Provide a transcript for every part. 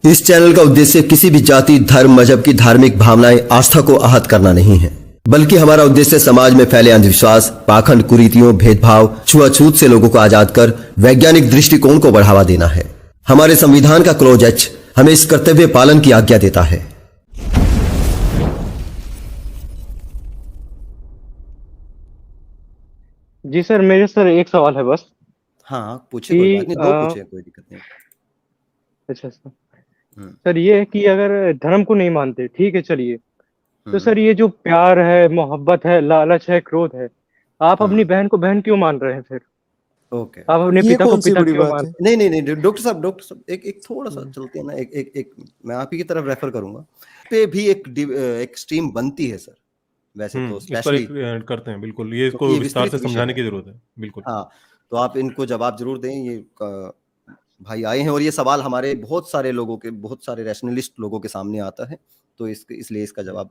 इस चैनल का उद्देश्य किसी भी जाति, धर्म, मजहब की धार्मिक भावनाएं, आस्था को आहत करना नहीं है, बल्कि हमारा उद्देश्य समाज में फैले अंधविश्वास, पाखंड, कुरीतियों, भेदभाव, छुआछूत से लोगों को आजाद कर वैज्ञानिक दृष्टिकोण को बढ़ावा देना है। हमारे संविधान का क्लॉज एच हमें इस कर्तव्य पालन की आज्ञा देता है। जी सर, मेरे सर एक सवाल है बस हाँ, पूछे, कोई बात कि नहीं, दो पूछे, कोई दिक्कत नहीं। अच्छा सर, हम्म, सर ये है कि अगर धर्म को नहीं मानते, ठीक है चलिए, तो हम्म, सर ये जो प्यार है, मोहब्बत है, लालच है, क्रोध है, आप अपनी हाँ, बहन को बहन क्यों मान रहे हैं फिर? ओके। आप अपने ये पिता को कौन सी पिता बड़ी क्यों बात मान है? नहीं नहीं नहीं, डॉक्टर साहब एक एक थोड़ा सा रहे हैं? चलते हैं ना, एक एक एक मैं आप ही की तरफ रेफर करूंगा। पे भी एक स्ट्रीम बनती है सर, वैसे तो इस पर स्पेशली, एक करते हैं, बिल्कुल, ये इसको क्योंकि ये विस्तार विस्तृत से विषय समझाने है। की जरूरत है, बिल्कुल। हाँ, तो आप इनको जवाब जरूर दें। ये भाई आए हैं और ये सवाल हमारे बहुत सारे लोगों के, बहुत सारे रैशनलिस्ट लोगों के सामने आता है, तो इसलिए इसका जवाब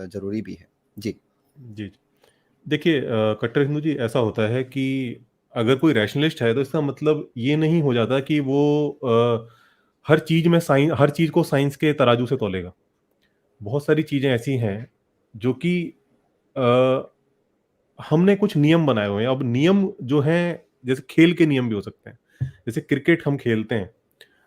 जरूरी भी है। जी जी जी। देखिए, कट्टर हिंदू जी, ऐसा होता है कि अगर कोई रैशनलिस्ट है तो इसका मतलब ये नहीं हो जाता कि वो हर चीज में साइंस, हर चीज को साइंस के तराजू से तोलेगा। बहुत सारी चीजें ऐसी हैं जो कि अ, हमने कुछ नियम बनाए हुए हैं। अब नियम जो हैं, जैसे खेल के नियम भी हो सकते हैं। जैसे क्रिकेट हम खेलते हैं,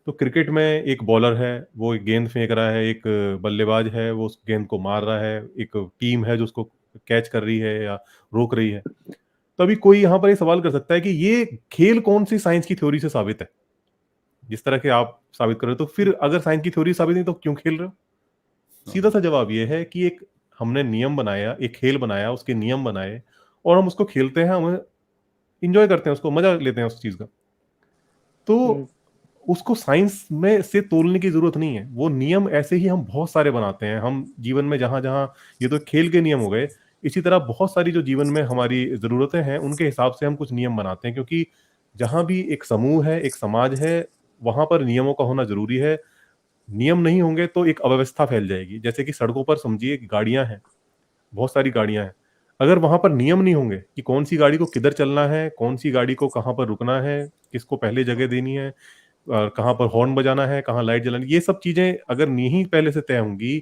तो क्रिकेट में एक बॉलर है, वो एक गेंद फेंक रहा है, एक बल्लेबाज है, वो उस गेंद को मार रहा है, एक टीम है जो उसको कैच कर रही है या रोक रही है। तो अभी कोई यहाँ पर ये सवाल कर सकता है कि ये खेल कौन सी साइंस की थ्योरी से साबित है, जिस तरह के आप साबित कर रहे हो। तो फिर अगर साइंस की थ्योरी साबित नहीं तो क्यों खेल रहे हो? सीधा सा जवाब ये है कि एक हमने नियम बनाया, एक खेल बनाया, उसके नियम बनाए, और हम उसको खेलते हैं, हम इंजॉय करते हैं, उसको मजा लेते हैं उस चीज का। हम्म, तो उसको साइंस में से तोलने की जरूरत नहीं है। वो नियम ऐसे ही हम बहुत सारे बनाते हैं हम जीवन में, जहां जहां, ये तो खेल के नियम हो गए। इसी तरह बहुत सारी जो जीवन में हमारी जरूरतें हैं, उनके हिसाब से हम कुछ नियम बनाते हैं, क्योंकि जहां भी एक समूह है, एक समाज है, वहां पर नियमों का होना जरूरी है। नियम नहीं होंगे तो एक अव्यवस्था फैल जाएगी। जैसे कि सड़कों पर समझिए गाड़ियां हैं, बहुत सारी गाड़ियां हैं। अगर वहां पर नियम नहीं होंगे कि कौन सी गाड़ी को किधर चलना है, कौन सी गाड़ी को कहाँ पर रुकना है, किसको पहले जगह देनी है, कहाँ पर हॉर्न बजाना है, कहाँ लाइट जलानी, ये सब चीजें अगर नहीं पहले से तय होंगी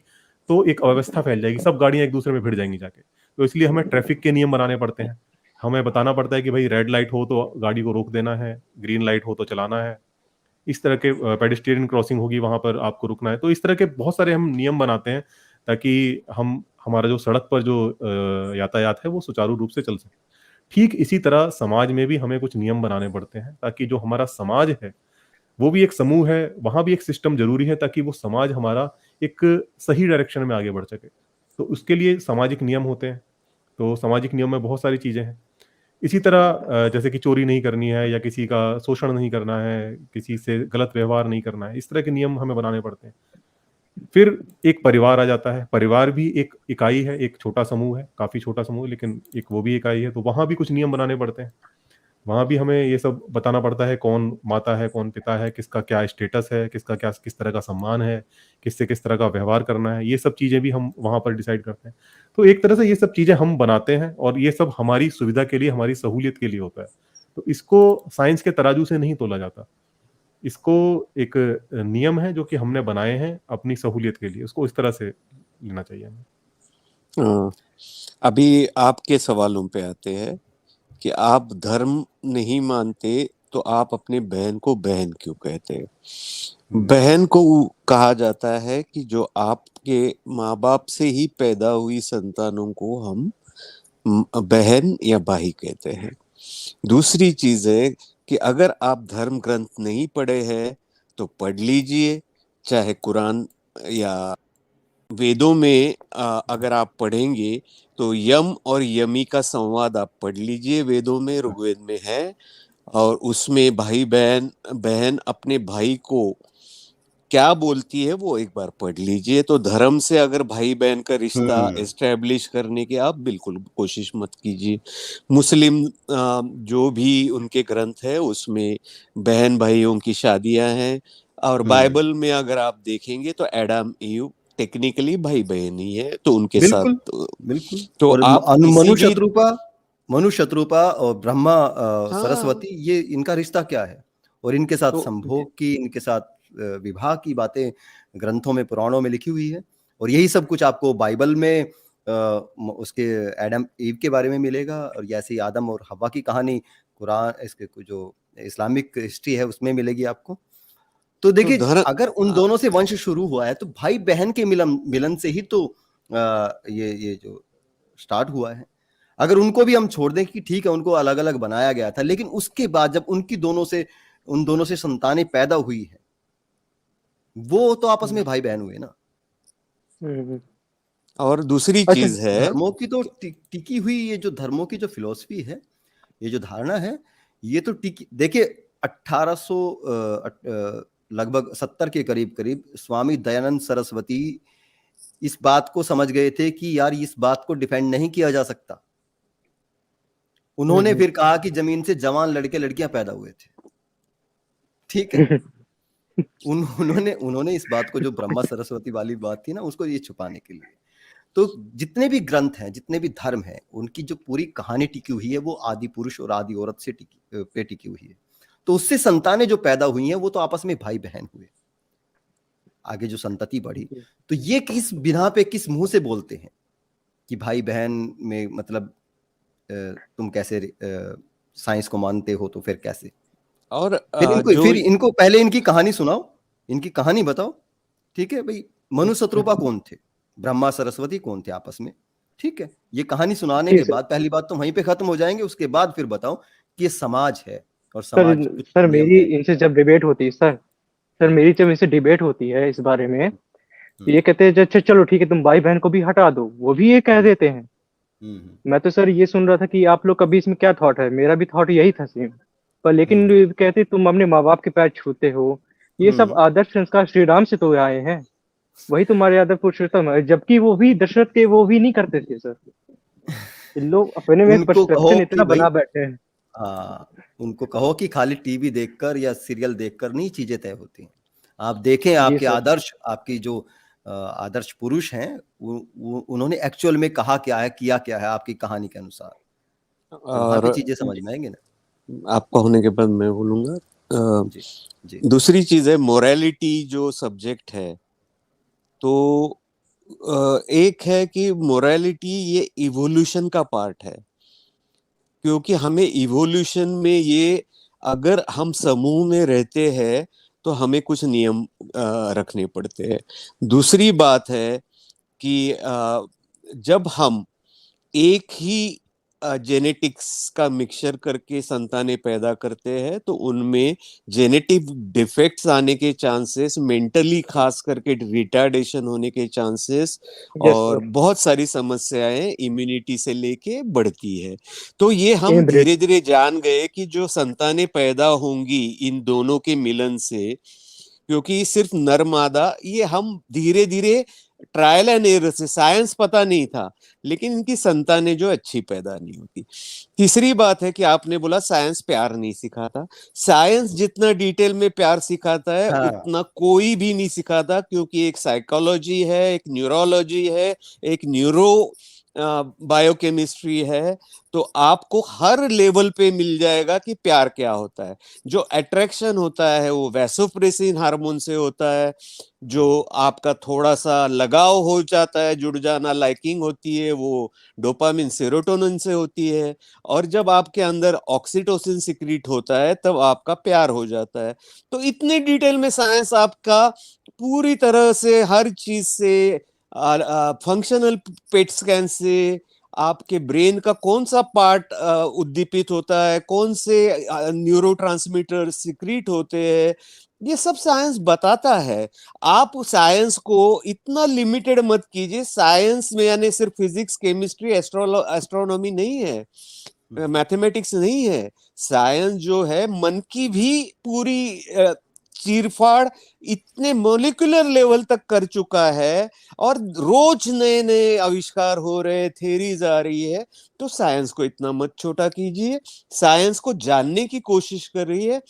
तो एक अव्यवस्था फैल जाएगी, सब गाड़ियां एक दूसरे में भिड़ जाएंगी जाके। तो इसलिए हमें ट्रैफिक के नियम बनाने पड़ते हैं। हमें बताना पड़ता है कि भाई रेड लाइट हो तो गाड़ी को रोक देना है, ग्रीन लाइट हो तो चलाना है, इस तरह के पेडिस्ट्रियन क्रॉसिंग होगी वहां पर आपको रुकना है। तो इस तरह के बहुत सारे हम नियम बनाते हैं ताकि हम, हमारा जो सड़क पर जो यातायात है वो सुचारू रूप से चल सके। ठीक इसी तरह समाज में भी हमें कुछ नियम बनाने पड़ते हैं ताकि जो हमारा समाज है वो भी एक समूह है, वहां भी एक सिस्टम जरूरी है ताकि वो समाज हमारा एक सही डायरेक्शन में आगे बढ़ सके। तो उसके लिए सामाजिक नियम होते हैं। तो सामाजिक नियम में बहुत सारी चीजें हैं। इसी तरह जैसे कि चोरी नहीं करनी है, या किसी का शोषण नहीं करना है, किसी से गलत व्यवहार नहीं करना है, इस तरह के नियम हमें बनाने पड़ते हैं। फिर एक परिवार आ जाता है। परिवार भी एक इकाई है, एक छोटा समूह है, काफी छोटा समूह, लेकिन एक वो भी इकाई है। तो वहां भी कुछ नियम बनाने पड़ते हैं। वहां भी हमें ये सब बताना पड़ता है, कौन माता है, कौन पिता है, किसका क्या स्टेटस है, किसका क्या, किस तरह का सम्मान है, किससे किस तरह का व्यवहार करना है, ये सब चीजें भी हम वहां पर डिसाइड करते हैं। तो एक तरह से ये सब चीजें हम बनाते हैं और ये सब हमारी सुविधा के लिए, हमारी सहूलियत के लिए होता है। तो इसको साइंस के तराजू से नहीं तोला जाता। इसको एक नियम है जो कि हमने बनाए हैं अपनी सहूलियत के लिए, उसको इस तरह से लेना चाहिए हमें। हाँ, अभी आपके सवालों पे आते हैं कि आप धर्म नहीं मानते तो आप अपने बहन को बहन क्यों कहते हैं? बहन को कहा जाता है कि जो आपके माँ बाप से ही पैदा हुई संतानों को हम बहन या भाई कहते हैं। दूसरी चीज है कि अगर आप धर्म ग्रंथ नहीं पढ़े हैं तो पढ़ लीजिए, चाहे कुरान या वेदों में अगर आप पढ़ेंगे तो यम और यमी का संवाद आप पढ़ लीजिए, वेदों में, ऋग्वेद में है। और उसमें भाई बहन, बहन अपने भाई को क्या बोलती है वो एक बार पढ़ लीजिए। तो धर्म से अगर भाई बहन का रिश्ता एस्टेब्लिश करने की आप बिल्कुल कोशिश मत कीजिए। मुस्लिम जो भी उनके ग्रंथ है उसमें बहन भाइयों की शादियां हैं। और बाइबल में अगर आप देखेंगे तो एडम ईव टेक्निकली भाई बहन ही है, तो उनके बिल्कुल साथ बिल्कुल। तो और आप किसी भी मनु शत्रुपा और ब्रह्मा हाँ सरस्वती, ये इनका रिश्ता क्या है? और इनके साथ तो संभोग की, इनके साथ विवाह की बातें ग्रंथों में, पुराणों में लिखी हुई है, और यही सब कुछ आपको बाइबल में उसके एडम ईव के बारे में मिलेगा, और जैसे ही आदम और हवा की कहानी कुरान, इसके जो इस्लामिक हिस्ट्री है उसमें मिलेगी आपको। तो तो देखिए, धर्म अगर उन दोनों से वंश शुरू हुआ है तो भाई बहन के मिलन से ही तो ये जो स्टार्ट हुआ है। अगर उनको भी हम छोड़ दें कि ठीक है उनको अलग अलग बनाया गया था, लेकिन उसके बाद जब उन दोनों से संतानें पैदा हुई है, वो तो आपस में भाई बहन हुए ना। और दूसरी अच्छा। चीज है, धर्मों की तो टिकी हुई, ये जो धर्मों की जो फिलॉसफी है, ये जो धारणा है, ये तो टिकी। देखिए 1800 लगभग 70 के करीब करीब स्वामी दयानंद सरस्वती इस बात को समझ गए थे कि यार इस बात को डिफेंड नहीं किया जा सकता। उन्होंने फिर कहा कि जमीन से जवान लड़के लड़कियां पैदा हुए थे, ठीक है। उन्होंने इस बात को, जो ब्रह्मा सरस्वती वाली बात थी ना, उसको ये छुपाने के लिए। तो जितने भी ग्रंथ हैं, जितने भी धर्म हैं, उनकी जो पूरी कहानी टिकी हुई है वो आदि पुरुष और आदि औरत से टिकी हुई है। तो उससे संतानें जो पैदा हुई हैं वो तो आपस में भाई बहन हुए, आगे जो संतति बढ़ी। तो ये किस बिना पे, किस मुंह से बोलते हैं कि भाई बहन में मतलब तुम कैसे साइंस को मानते हो, तो फिर कैसे? और फिर इनको पहले इनकी कहानी सुनाओ, इनकी कहानी बताओ, ठीक है भाई। मनु शत्रुपा कौन थे, ब्रह्मा सरस्वती कौन थे आपस में, ठीक है। ये कहानी सुनाने के बाद पहली बात तो वहीं पे खत्म हो जाएंगे, उसके बाद फिर बताओ कि ये समाज है और समाज सर मेरी इनसे जब डिबेट होती है सर मेरी जब इनसे डिबेट होती है इस बारे में, तो ये कहते हैं अच्छा चलो ठीक है तुम भाई बहन को भी हटा दो, वो भी ये कह देते हैं। मैं तो सर ये सुन रहा था कि आप लोग का बीच में क्या थॉट है, मेरा भी थॉट यही था सेम, पर लेकिन कहते तुम अपने माँ बाप के पैर छूते हो, ये सब आदर्श संस्कार श्री राम से तो आए हैं, वही तुम्हारे आदर्श पुरुषोत्तम है, जबकि वो भी दशरथ के वो भी नहीं करते थे सर। इन लोग अपने में परसेप्शन इतना बना बैठे हैं। हाँ, उनको कहो कि खाली टीवी देखकर या सीरियल देखकर नहीं चीजें तय होती हैं। आप देखें आपके आदर्श, आपकी जो आदर्श पुरुष हैं, उन्होंने एक्चुअल में कहा क्या है, किया क्या है आपकी कहानी के अनुसार, तो वहां पे चीजें समझ में आएंगे ना। आपका होने के बाद मैं बोलूंगा। जी। दूसरी चीज है मोरालिटी जो सब्जेक्ट है। तो एक है कि मोरालिटी ये इवोल्यूशन का पार्ट है, क्योंकि हमें इवोल्यूशन में ये, अगर हम समूह में रहते हैं तो हमें कुछ नियम रखने पड़ते हैं। दूसरी बात है कि जब हम एक ही जेनेटिक्स का मिक्सचर करके संतानें पैदा करते हैं तो उनमें जेनेटिक डिफेक्ट्स आने के चांसेस, मेंटली खास करके रिटार्डेशन होने के चांसेस, और बहुत सारी समस्याएं इम्यूनिटी से लेके बढ़ती है। तो ये हम धीरे धीरे जान गए कि जो संतानें पैदा होंगी इन दोनों के मिलन से, क्योंकि सिर्फ नर मादा, ये हम धीरे धीरे ट्रायल एंड एरर से, साइंस पता नहीं था, लेकिन इनकी संतानें जो अच्छी पैदा नहीं होती। तीसरी बात है कि आपने बोला साइंस प्यार नहीं सिखाता। साइंस जितना डिटेल में प्यार सिखाता है उतना कोई भी नहीं सिखाता, क्योंकि एक साइकोलॉजी है, एक न्यूरोलॉजी है, एक न्यूरो बायोकेमिस्ट्री है। तो आपको हर लेवल पे मिल जाएगा कि प्यार क्या होता है। जो अट्रैक्शन होता है वो वैसोप्रेसिन हार्मोन से होता है, जो आपका थोड़ा सा लगाव हो जाता है, जुड़ जाना, लाइकिंग होती है, वो डोपामिन सेरोटोनिन से होती है, और जब आपके अंदर ऑक्सीटोसिन सिक्रीट होता है तब आपका प्यार हो जाता है। तो इतने डिटेल में साइंस आपका पूरी तरह से हर चीज से, फंक्शनल पेट स्कैन से आपके ब्रेन का कौन सा पार्ट उद्दीपित होता है, कौन से न्यूरोट्रांसमीटर सिक्रीट होते हैं, ये सब साइंस बताता है। आप साइंस को इतना लिमिटेड मत कीजिए। साइंस में यानी सिर्फ फिजिक्स, केमिस्ट्री, एस्ट्रोनॉमी नहीं है, मैथमेटिक्स नहीं है। साइंस जो है मन की भी पूरी चीरफाड़ इतने मॉलिक्यूलर लेवल तक कर चुका है, और रोज नए नए आविष्कार हो रहे, थेरीज आ रही है। तो साइंस को इतना मत छोटा कीजिए, साइंस को जानने की कोशिश कर रही है।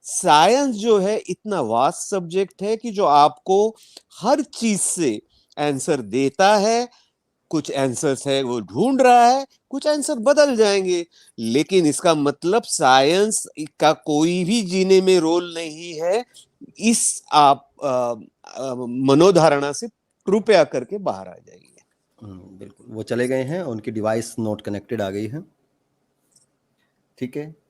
साइंस जो है इतना वास्ट सब्जेक्ट है कि जो आपको हर चीज से आंसर देता है। कुछ आंसर्स है वो ढूंढ रहा है, कुछ आंसर बदल जाएंगे, लेकिन इसका मतलब साइंस का कोई भी जीने में रोल नहीं है। इस आप मनोधारणा से कृपया करके बाहर आ जाइए। बिल्कुल, वो चले गए हैं, उनकी डिवाइस नॉट कनेक्टेड आ गई है। ठीक है।